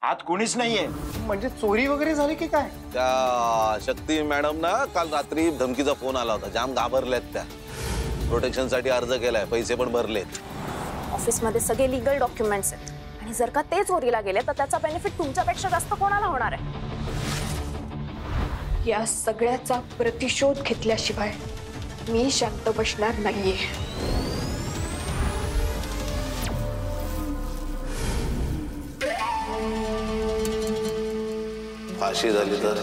आत कोणीच नाहीये. म्हणजे चोरी वगैरे झाली की काय? त्या शक्ती मॅडम ना काल रात्री धमकीचा फोन आला होता. जाम घाबरल्यात त्या. प्रोटेक्शन साठी अर्ज केलाय, पैसे पण भरलेत. ऑफिस मध्ये सगळे लीगल डॉक्युमेंट्स आहेत आणि जर का ते चोरीला गेले तर त्याचा बेनिफिट तुमच्यापेक्षा जास्त कोणाला होणार आहे? या सगळ्याचा प्रतिशोध घेतल्याशिवाय मी शांत बसणार नाहीये. फाशी झाली तर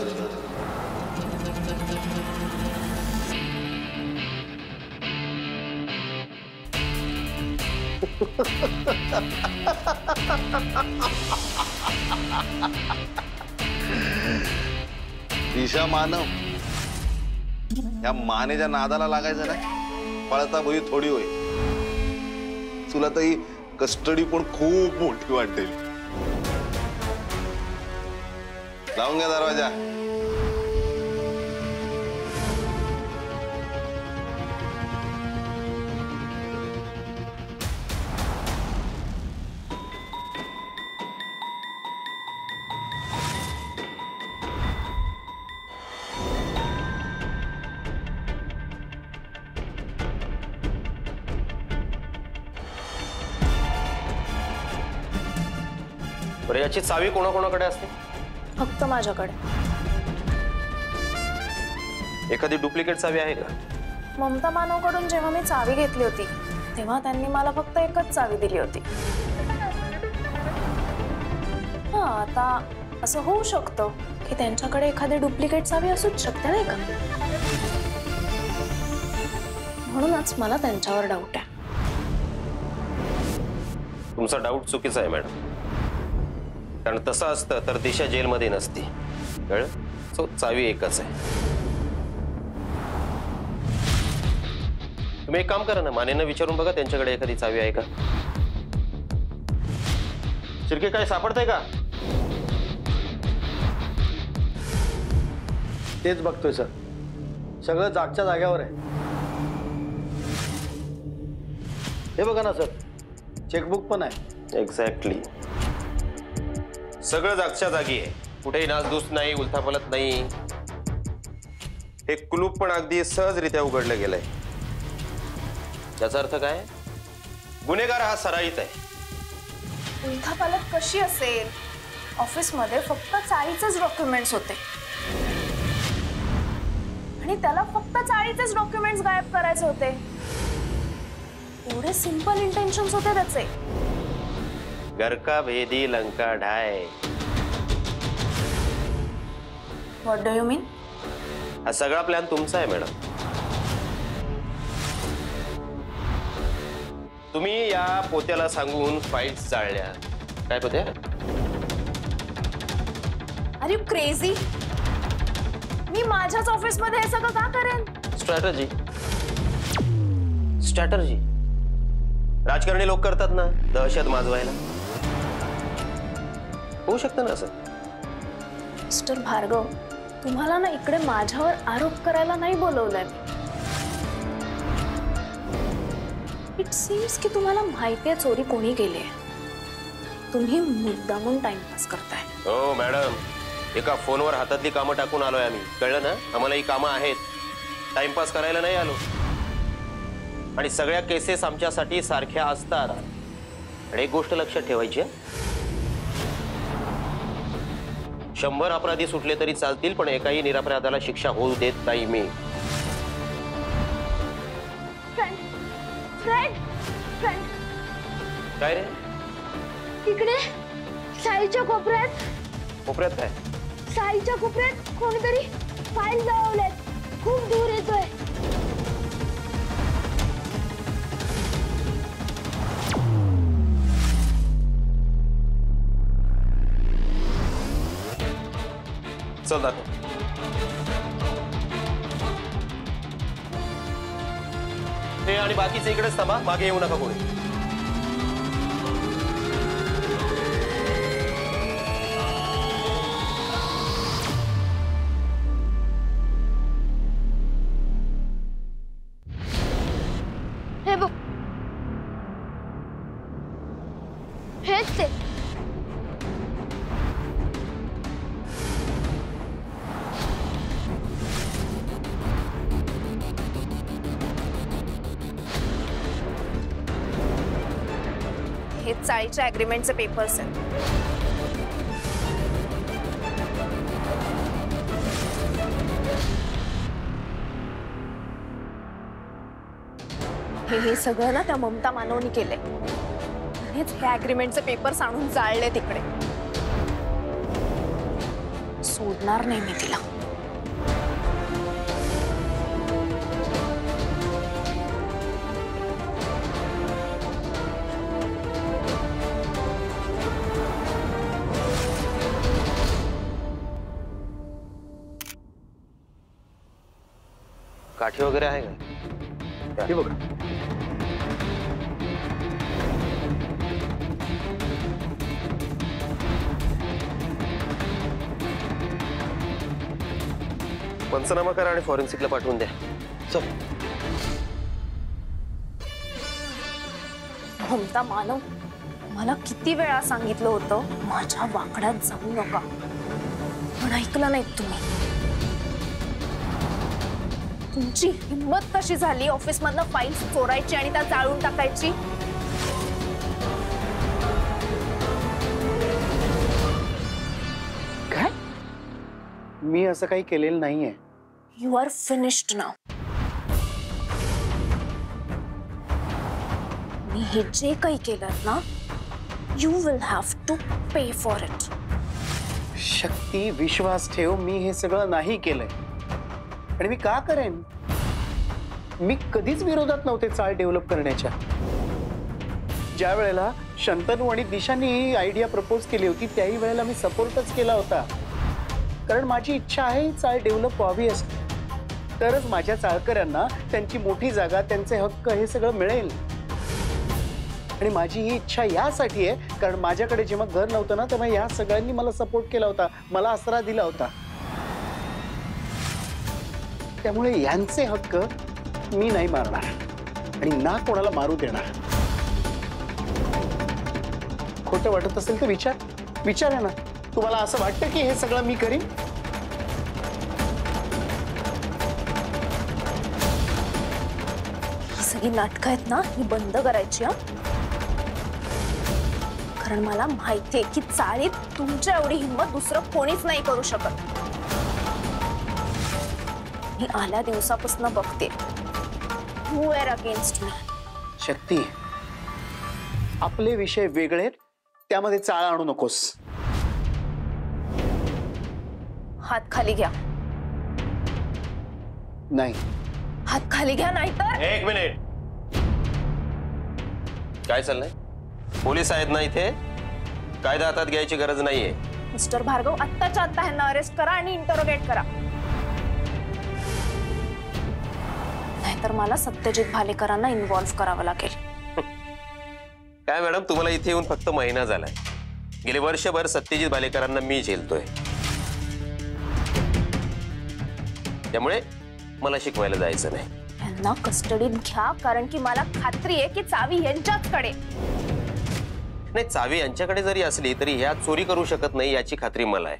दिशा मानव या मानेच्या नादाला लागायचं नाही. पळता भुई थोडी होई. तुला तर ही कस्टडी पण खूप मोठी वाटेल. लावून घ्या दरवाजा. बरं, याची चावी कोणाकोणाकडे असते? फक्त माझ्याकडे. एखादी डुप्लिकेट चावी आहे का? ममता मानवकडून जेव्हा मी चावी घेतली होती तेव्हा त्यांनी मला फक्त एकच चावी दिली होती. हा, आता असं होऊ शकतं की त्यांच्याकडे एखादी डुप्लिकेट चावी असूच शकते नाही का? म्हणूनच मला त्यांच्यावर डाऊट आहे. तुमचा डाऊट चुकीचा आहे मॅडम. कारण तसं असतं तर दिशा जेलमध्ये नसती. कळलं? सो चावी एकच आहे. तुम्ही एक काम करा ना, मानेंना विचारून बघा त्यांच्याकडे एखादी चावी आहे का. शिर्के, काय सापडतंय का? तेच बघतोय सर. सगळं जागच्या जाग्यावर आहे. हे बघा ना सर, चेकबुक पण आहे. एक्झॅक्टली. सगळं जागच्या जागी आहे. कुठेही नासधूस नाही, उलथापलत नाही. हे कुलूप पण अगदी सहजरित्या उघडलं गेलंय. याचा अर्थ काय? गुन्हेगार हा सराईत आहे. उलथापालत कशी असेल? ऑफिसमध्ये फक्त चाळीचेच डॉक्युमेंट्स होते आणि त्याला फक्त चाळीचेच डॉक्युमेंट्स गायब करायचे होते. एवढे सिंपल इंटेन्शन्स होते त्याचे. घर का भेदी लंका ढाय. व्हॉट डू यू मीन? हा सगळा प्लॅन तुमचा आहे मॅडम. तुम्ही या पोत्याला सांगून फाईल्स जाळल्या. काय पोत्या? R you crazy? मी माझ्याच ऑफिसमध्ये हे सगळं का करेन? स्ट्रॅटर्जी. स्ट्रॅटर्जी राजकारणी लोक करतात ना, दहशत माजवायला. होऊ शकतं ना असं. मिस्टर भार्गव, तुम्हाला ना इकडे माझ्यावर आरोप करायला नाही बोलवलंय. इट सीम्स की तुम्हाला माहिती आहे चोरी कोणी केली आहे. तुम्ही मुद्दामून टाइमपास करताय. हो मॅडम, एका फोनवर हातातली कामं टाकून आलोय आम्ही. कळलं ना? आम्हाला ही कामं आहेत. टाइमपास करायला नाही आलो. आणि सगळ्या केसेस आमच्यासाठी सारख्या असतात. आणि एक गोष्ट लक्षात ठेवायची, 100 अपराधी सुटले तरी चालतील, पण एकाही निरपराधाला शिक्षा होऊ देत नाही मी. काय रे? तिकडे साईच्या कोपऱ्यात. कोपऱ्यात काय? साईच्या कोपऱ्यात कोणीतरी फाईल लावलेत. खूप दूर येतोय. चल दाखव. हे आणि बाकीचे इकडेच थांबा, मागे येऊ नका कोणी. हेच ते. हे चाळीच्या अग्रीमेंटचे पेपर्स आहेत. हे सगळं ना त्या ममता मानवनी केलंय. हेच हे अग्रीमेंटचे पेपर्स आणून जाळले तिकडे. सोडणार नाही मी तिला. काठी वगैरे आहे का? हे बघा. पंचनामा करा आणि फॉरेन्सिकला पाठवून द्या. चल. ममता मानव, मला किती वेळा सांगितलं होतं माझ्या वाकड्यात जाऊ नका, पण ऐकलं नाहीत तुम्ही. तुमची हिम्मत कशी झाली ऑफिस मधनं फाईल्स चोरायची आणि त्या जाळून टाकायची? काय? मी असं काही केलेलं नाहीये. You are finished now. मी हे जे काही केलं ना, you will have to pay for it. Shakti, विश्वास ठेव, मी हे सगळं नाही केलंय. आणि मी का करेन? मी कधीच विरोधात नव्हते चाळ डेव्हलप करण्याच्या. ज्या वेळेला शंतनू आणि दिशांनी ही आयडिया प्रपोज केली होती त्याही वेळेला मी सपोर्टच केला होता. कारण माझी इच्छा आहे ही चाळ डेव्हलप व्हावी असते, तरच माझ्या चाळकऱ्यांना त्यांची मोठी जागा, त्यांचे हक्क हे सगळं मिळेल. आणि माझी ही इच्छा यासाठी आहे कारण माझ्याकडे जेव्हा घर नव्हतं ना तेव्हा या सगळ्यांनी मला सपोर्ट केला होता, मला आसरा दिला होता. त्यामुळे यांचे हक्क मी नाही मारणार आणि ना कोणाला मारू देणार. खोटं वाटत असेल तर विचारा ना. तुम्हाला असं वाटतं की हे सगळं मी करीन? ही सगळी नाटकं आहेत ना, ही बंद करायची. कारण मला माहितीये की चाळीत तुमच्या एवढी हिंमत दुसरं कोणीच नाही करू शकत. मी आल्या दिवसापासून बघते यू आर अगेन्स्ट मी. शक्ती, आपले विषय वेगळे, त्यामध्ये चाळ आणू नकोस. हात खाली घ्या. नाही. हात खाली घ्या, नाहीतर. एक मिनिट. काय चाललंय? पोलीस आहेत ना इथे, कायदा हातात घ्यायची गरज नाहीये. मिस्टर भार्गव, आत्ताच्या आत्ता ह्यांना अरेस्ट करा आणि इंटरोगेट करा, नाहीतर मला सत्यजित भालेकरांना इन्व्हॉल्व करावं लागेल. काय मॅडम, तुम्हाला इथे येऊन फक्त महिना झालाय. गेले वर्षभर सत्यजित भालेकरांना मी झेलतोय. त्यामुळे मला शिकवायला जायचं नाही. यांना कस्टडीत घ्या, कारण की मला खात्री आहे की चावी यांच्याचकडे. नाही, चावी यांच्याकडे जरी असली तरी ह्या चोरी करू शकत नाही याची खात्री मला आहे.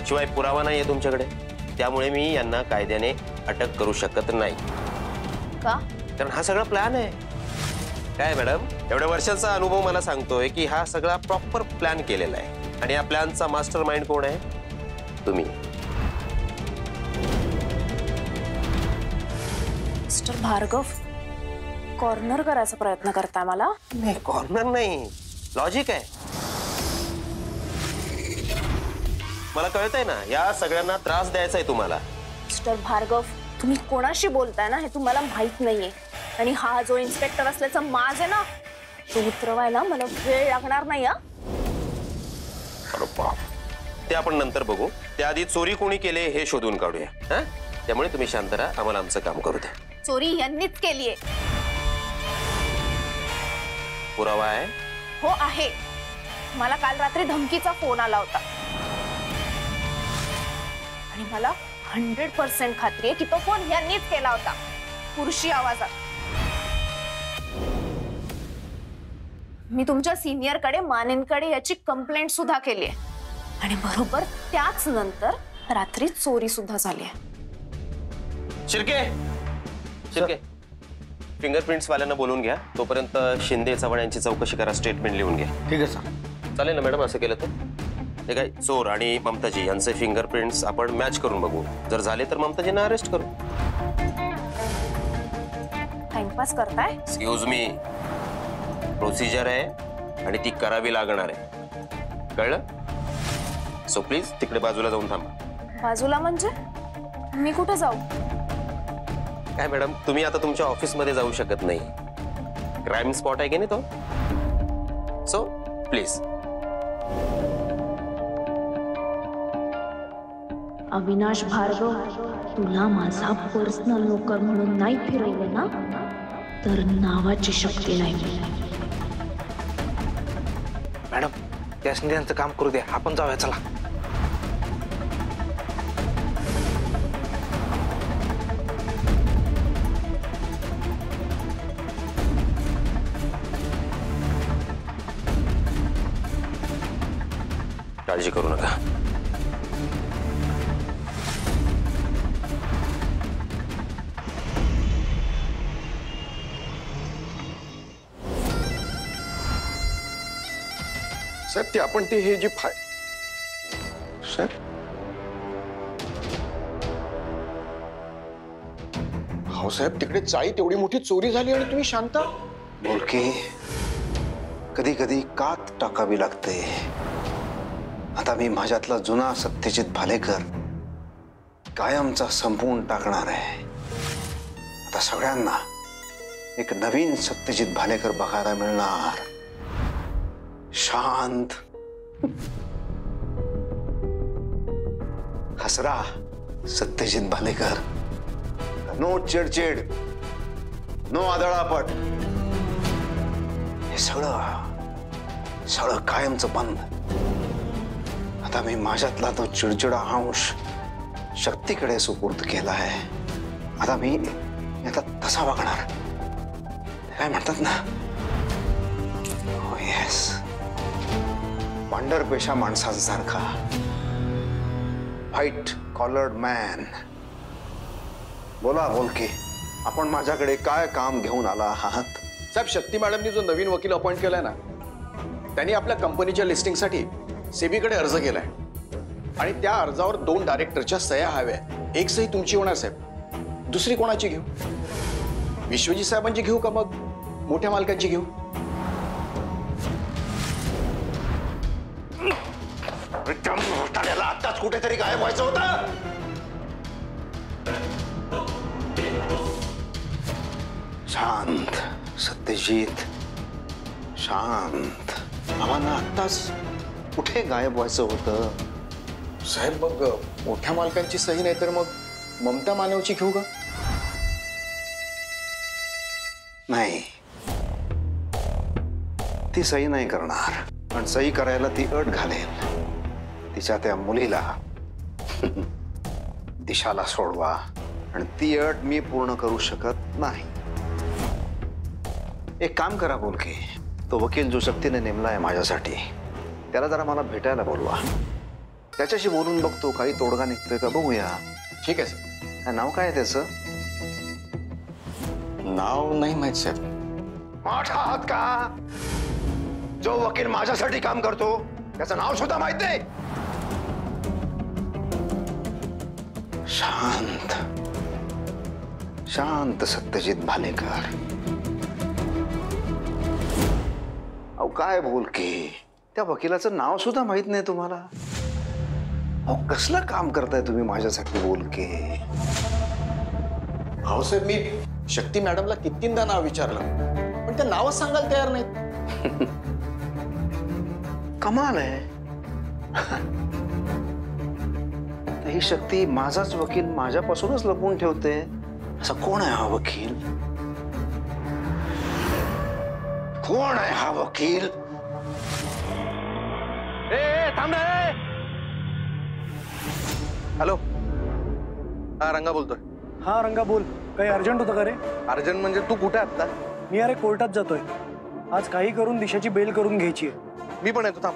शिवाय पुरावा नाहीये तुमच्याकडे, त्यामुळे मी यांना कायद्याने अटक करू शकत नाही. का? कारण हा सगळा प्लॅन आहे. काय मॅडम, एवढ्या वर्षांचा अनुभव मला सांगतोय की हा सगळा प्रॉपर प्लॅन केलेला आहे. आणि या प्लॅनचा मास्टर माइंड कोण आहे? तुम्ही. मिस्टर भार्गव, कॉर्नर करायचा प्रयत्न करताय मला? नाही, कॉर्नर नाही, लॉजिक आहे. मला कळतंय ना, या सगळ्यांना त्रास द्यायचा आहे तुम्हाला. मिस्टर भार्गव, तुम्ही कोणाशी बोलताय ना हे तुम्हाला माहित नाहीये. आणि हा जो इन्स्पेक्टर असल्याचा माज आहे ना, तो उतरवायला मला वेळ लागणार नाही. अरे बाप, ते आपण नंतर बघू. त्याआधी चोरी कोणी केले हे शोधून काढूया. हा, त्यामुळे तुम्ही शांत राहा, आम्हाला आमचं काम करू द्या. चोरी यांनीच केलीये. पुरावा आहे? हो आहे. मला काल रात्री धमकीचा फोन आला होता आणि मला 100% खात्री आहे की तो फोन यांनीच केला होता, पुरुषी आवाजात. मी तुमच्या सिनियरकडे मानेंकडे याची कंप्लेंट सुद्धा केली आहे आणि बरोबर त्याच नंतर रात्री चोरी सुद्धा झाली आहे. शिर्के शिर्के फिंगरप्रिंट्स वाल्यांना बोलून घ्या. तोपर्यंत शिंदे चव्हाण यांची चौकशी करा. स्टेटमेंट लिहून घ्या. ठीक आहे सर. चालेल ना मॅडम असं केलं तर? हे काय चोर आणि ममताजी यांचे फिंगरप्रिंट्स आपण मॅच करून बघू. जर झाले तर ममताजींना अरेस्ट करू. टाइमपास करताय? एक्सक्यूज मी, प्रोसिजर आहे आणि ती करावी लागणार आहे. कळलं? सो प्लीज तिकडे बाजूला जाऊन थांबा. बाजूला म्हणजे मी कुठे जाऊ? काय मॅडम, तुम्ही आता तुमच्या ऑफिसमध्ये जाऊ शकत नाही. क्राईम स्पॉट आहे की नाही तो. So please. अविनाश भार्गव, तुला माझा पर्सनल नोकर म्हणून नाही फिरवलं ना तर नावाची शक्ती नाही. मॅडम त्या शिंदेचं काम करू द्या, आपण जाऊया चला. काळजी करू नका. साहेब ते आपण ते हे जे साहेब हो साहेब तिकडे चाळीत एवढी मोठी चोरी झाली आणि तुम्ही शांत. बोलके कधी कधी कात टाकावी लागते. आता मी माझ्यातला जुना सत्यजित भालेकर कायमचा संपवून टाकणार आहे. आता सगळ्यांना एक नवीन सत्यजित भालेकर बघायला मिळणार. शांत, हसरा सत्यजित भालेकर. नो चिडचिड, नो आदळापट. हे सगळं सगळं कायमचं बंद. आता मी माझ्यातला तो चिडचिडा अंश शक्तीकडे सुपूर्द केला आहे. आता मी आता तसा वागणार. काय म्हणतात ना, हो येस, पांढरपेशा माणसांसारखा, व्हाईट कॉलर्ड मॅन. बोला बोलके, आपण माझ्याकडे काय काम घेऊन आला आहात? साहेब शक्ती मॅडमनी जो नवीन वकील अपॉइंट केलाय ना, त्यांनी आपल्या कंपनीच्या लिस्टिंगसाठी सेबीकडे अर्ज केलाय आणि त्या अर्जावर 2 डायरेक्टरच्या सह्या हव्या. एक सही तुमची होणार साहेब, दुसरी कोणाची घेऊ? विश्वजीत साहेबांची घेऊ का मग मोठ्या मालकांची घेऊ? आताच कुठेतरी गायब व्हायचं होतं. शांत सत्यजित, शांत. आम्हाला आत्ताच कुठे गायब व्हायचं होतं? साहेब मग मोठ्या मालकांची सही नाही तर मग ममता मानवची घेऊ का? नाही, ती सही नाही करणार. पण सही करायला ती अट घालेल. तिच्या त्या मुलीला दिशाला सोडवा आणि ती अट मी पूर्ण करू शकत नाही. एक काम करा बोलके, तो वकील जो शक्तीने नेमलाय माझ्यासाठी त्याला जरा मला भेटायला बोलवा. त्याच्याशी बोलून बघतो काही तोडगा निघतोय का बघूया. ठीक आहे सर. नाव काय आहे त्याचं? नाव नाही माहित साहेब. मोठा आहात का? जो वकील माझ्यासाठी काम करतो त्याचं नाव सुद्धा माहित नाही. शांत शांत सत्यजित भालेकर. अहो काय बोल की, त्या वकिलाचं नाव सुद्धा माहित नाही तुम्हाला? अहो कसलं काम करताय तुम्ही माझ्यासाठी बोल की? अहो साहेब मी शक्ती मॅडमला कितींदा नाव विचारलं पण त्या नावच सांगायला तयार नाहीत. कमाल आहे. ही शक्ती माझाच वकील माझ्यापासूनच लपवून ठेवते. असा कोण आहे हा वकील? कोण आहे हा वकील? थांब रे. हॅलो, हा रंगा बोलतोय. हा रंगा बोल, काही अर्जंट होतं का रे? अर्जंट म्हणजे तू कुठे आता? मी अरे कोर्टात जातोय. आज काही करून दिशाची बेल करून घ्यायची आहे. मी पण येतो, थांब.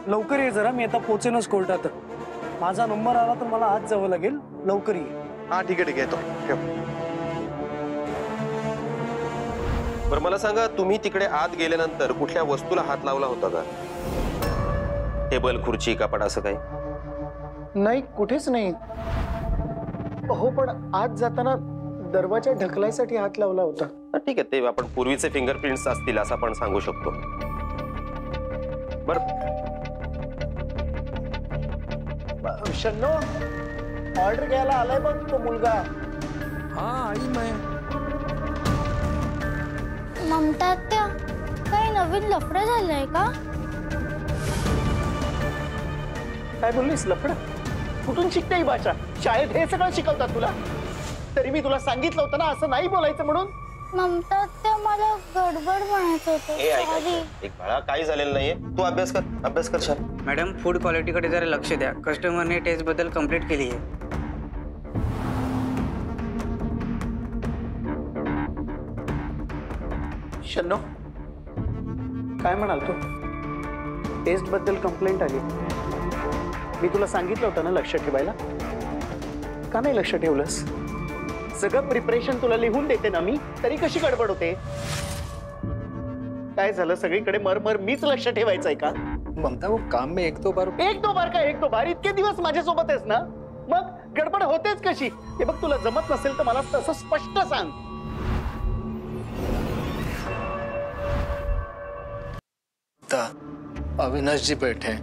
लवकर ये जरा, मी आता पोचेनच कोर्टात. माझा नंबर आला तर मला आज जावं लागेल. लवकर ये. हा ठीक आहे येतो. ठेव. बरं मला सांगा, तुम्ही तिकडे आत गेल्यानंतर कुठल्या वस्तूला हात लावला होता का? टेबल, खुर्ची, कपाट असं काही? नाही, कुठेच नाही. हो, पण आज जाताना दरवाजा ढकलायसाठी हात लावला होता. ठीक आहे, ते आपण पूर्वीचे फिंगरप्रिंट्स असतील असं आपण सांगू शकतो. बरं शन्नो, ऑर्डर घ्यायला आलाय बघ तो मुलगा. हाँ आई मैं. ममता त्या काही नवीन लफडं झालंय का? काय बोललीस? लफडं? कुठून शिकते ही भाषा? शाळेत हे सगळं शिकवतात तुला? तरी मी तुला सांगितलं होतं ना असं नाही बोलायचं म्हणून. ममता त्या मला गडबड म्हणायचं हे ऐक, होतं. एक बाळा, काही झालेलं नाहीये. तू अभ्यास कर छान. मॅडम, फूड क्वालिटीकडे जरा लक्ष द्या. कस्टमरने टेस्ट बद्दल कंप्लीट केली आहे. शन्नो, काय म्हणाल तू? टेस्ट बद्दल कंप्लेंट आली. मी तुला सांगितलं होतं ना लक्ष ठेवायला. का नाही लक्ष ठेवलंस? सगळं प्रिपरेशन तुला लिहून देते ना मी, तरी कशी गडबड होते? काय झालं? सगळीकडे मर मीच लक्ष ठेवायचंय का? ममता वो काम में एक दो बार एक दो बार इतके दिवस माझ्यासोबत आहेस ना, मग गडबड होतेच कशी? हे बघ, तुला जमत नसेल तर मला तसं स्पष्ट सांग. अविनाश जी बैठे हैं,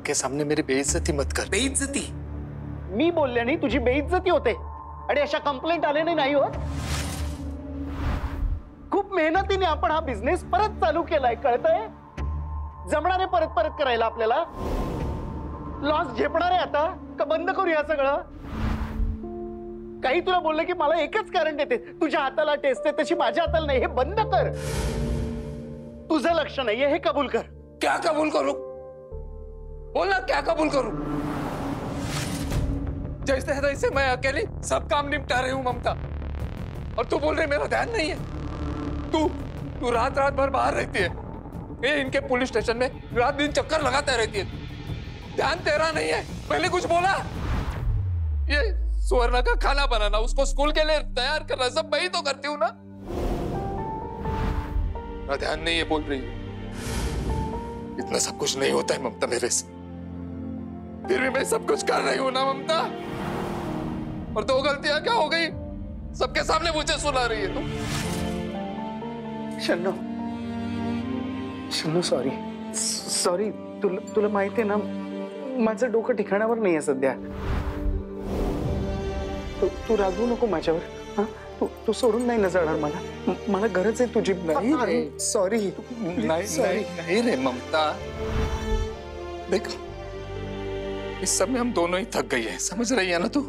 के सामने मेरी बेइज्जती मत कर. बेइज्जती? मी बोलल्याने तुझी बेइज्जती होते आणि अशा कंप्लेंट आल्याने नाही होत. खूप मेहनतीने आपण हा बिझनेस परत चालू केलाय, कळतंय? जमणार आहे परत परत करायला आपल्याला? लॉस झेपणार आहे आता का बंद करूया सगळं? काही तुला बोललं की मला एकच कारण देते, तुझ्या हाताला टेस्ट आहे तशी माझ्या हाताला नाही. हे बंद कर. तुझं लक्ष नाहीये हे कबूल कर. क्या कबूल करूं? बोलना, क्या कबूल करूं? जैसे है तैसे मैं अकेली सब काम निपटा रही हूँ ममता, और तू बोल रही मेरा ध्यान नहीं है. तू रात भर बाहर रहती है, ये इनके पुलिस स्टेशन में रात दिन चक्कर लगाते रहती है. ध्यान तेरा नहीं है. पहले कुछ बोला. ये सुवर्णा का खाना बनाना, उसको स्कूल के लिए तैयार करना, सब मैं ही तो करती हूँ ना. ध्यान नहीं है बोल रही है. इतना सब कुछ नहीं होता है ममता मेरे से, फिर भी मैं सब कुछ कर रही हूं ना ममता. और दो गलतियां क्या हो गई, सबके सामने मुझे सुना रही है तू. शन्नो सॉरी. तुला माहिती आहे ना, माझं डोकं ठिकाणावर नाहीये सध्या. तू रागवू नको माझ्यावर. हा, तू सोडून नाही ना जाणार मला. मला गरज आहे तुझी. नाही, सॉरी. नहीं रे ममता, देख इस सब में हम दोनों ही थक गई हैं, समझ रही है ना तू?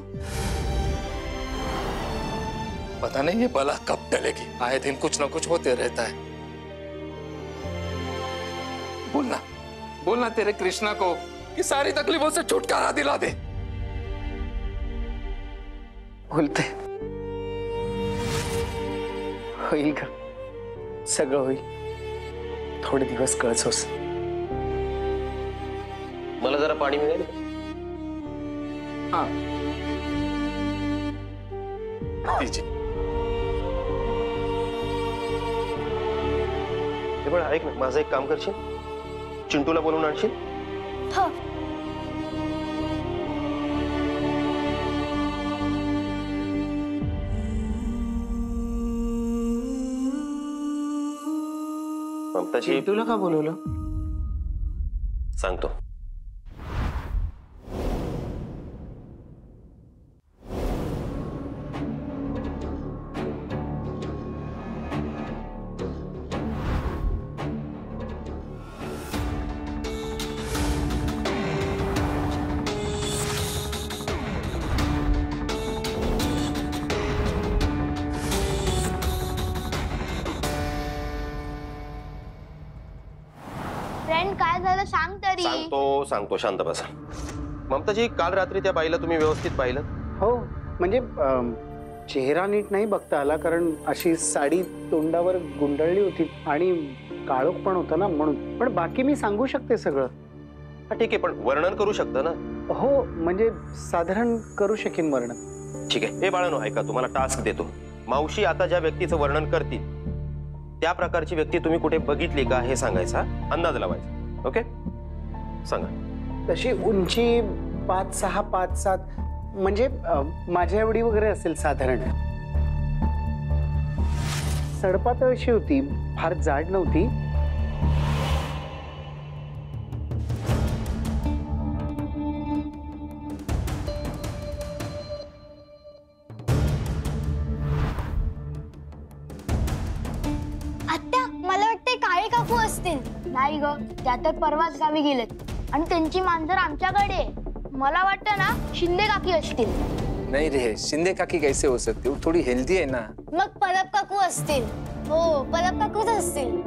पता नहीं ये बला कब टलेगी. आए दिन कुछ ना कुछ होते रहता है. बोलना तेरे कृष्णा को कि सारी तकलीफों से छुटकारा दिला दे. बोलते होईल का? सगळं होईल. थोडे दिवस कळसोस. मला जरा पाणी मिळेल का? हा, दीजिए. हे बघ, ऐक ना, माझं एक काम करशील? चिंटूला बोलून आणशील? हो. ममताची तुला का बोलवलं? सांगतो. फ्रेंड काय झालं सांग तरी. सांगतो, शांत बसा. ममताजी, काल रात्री त्या बाईला तुम्ही व्यवस्थित पाहिलं? हो, म्हणजे चेहरा नीट नाही बघता आला, कारण अशी साडी तोंडावर गुंडळली होती आणि काळोख पण होतं ना म्हणून. पण बाकी मी सांगू शकते सगळं. हा ठीक आहे, पण वर्णन करू शकता ना? हो म्हणजे साधारण करू शकेन वर्णन. ठीक आहे. हे बाळांनो ऐका, तुम्हाला टास्क देतो. मावशी आता ज्या व्यक्तीचं वर्णन करतील त्या प्रकारची व्यक्ती तुम्ही कुठे बघितली का हे सांगायचा, अंदाज लावायचा. ओके, सांगा. तशी उंची 5'6", 5'7", म्हणजे माझ्या एवढी वगैरे असेल साधारण. सडपातळ अशी होती, फार जाड नव्हती. आत्या मला वाटते काळे काकू असतील. नाही ग, त्या तर परवाच गावी गेलेत आणि त्यांची मांजर आमच्याकडे आहे. मला वाटतं ना शिंदे काकी असतील. नहीं रे, शिंदे काकी कैसे हो सकती, वो थोड़ी हेल्दी है ना. मग पलप काकू असतील. हो पलप काकूच असतील.